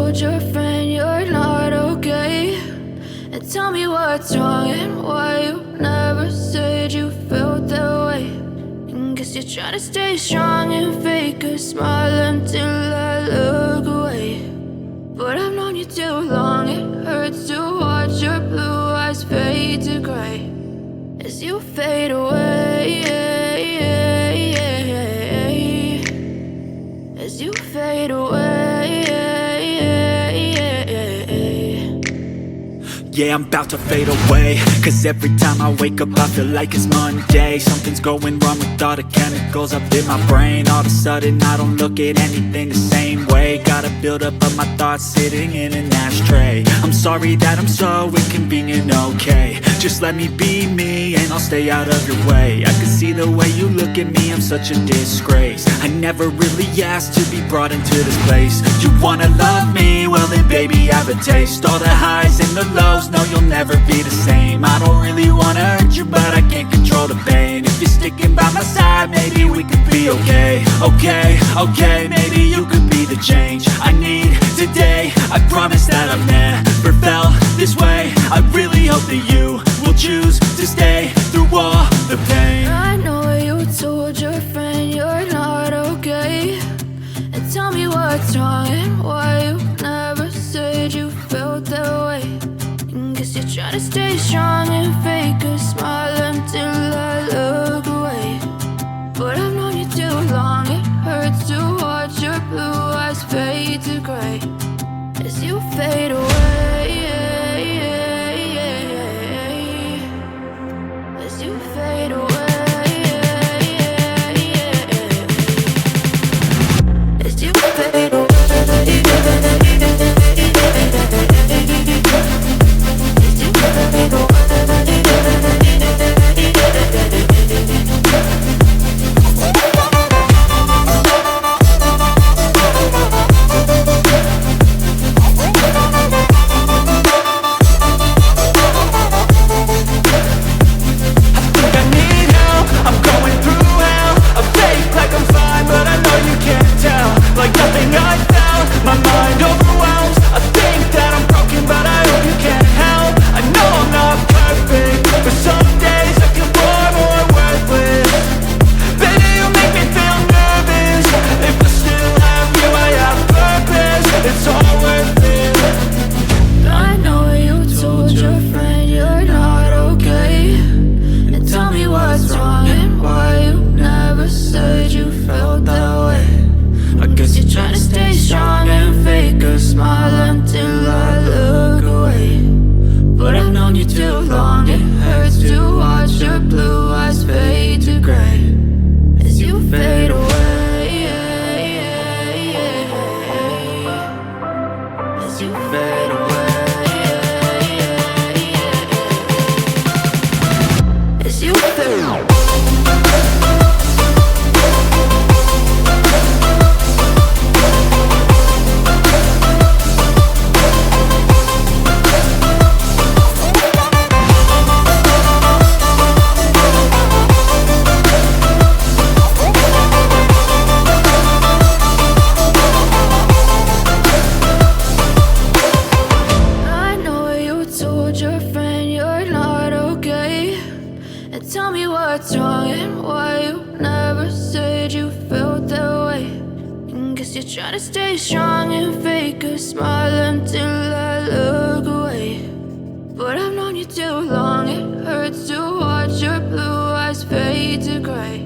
told your friend you're not okay? And tell me what's wrong and why you never said you felt that way. And guess you're trying to stay strong and fake a smile until I look away. But I've known you too long, it hurts to watch your blue eyes fade to gray as you fade away, as you fade away. Yeah, I'm about to fade away, cause every time I wake up I feel like it's Monday. Something's going wrong with all the chemicals up in my brain. All of a sudden I don't look at anything the same way. Gotta build up of my thoughts sitting in an ashtray. I'm sorry that I'm so inconvenient, okay? Just let me be me and I'll stay out of your way. I can see the way you look at me, I'm such a disgrace. I never really asked to be brought into this place. You wanna love me? Well then baby, have a taste. All the highs and the lows, no, you'll never be the same. I don't really wanna hurt you, but I can't control the pain. If you're sticking by my side, maybe we could be okay. Okay, maybe you could be the change I need today. I promise that I've never felt this way. I really hope that you will choose to stay through all the pain. I know you told your friend you're not okay. And tell me what's wrong and why you never said you felt that way. Guess you're trying to stay strong and fake a smile until I look away. But I've known you too long, it hurts to watch your blue eyes fade to gray as you fade away, as you fade away, as you fade away. Tell me what's wrong and why you never said you felt that way. And guess you're trying to stay strong and fake a smile until I look away. But I've known you too long, it hurts to watch your blue eyes fade to gray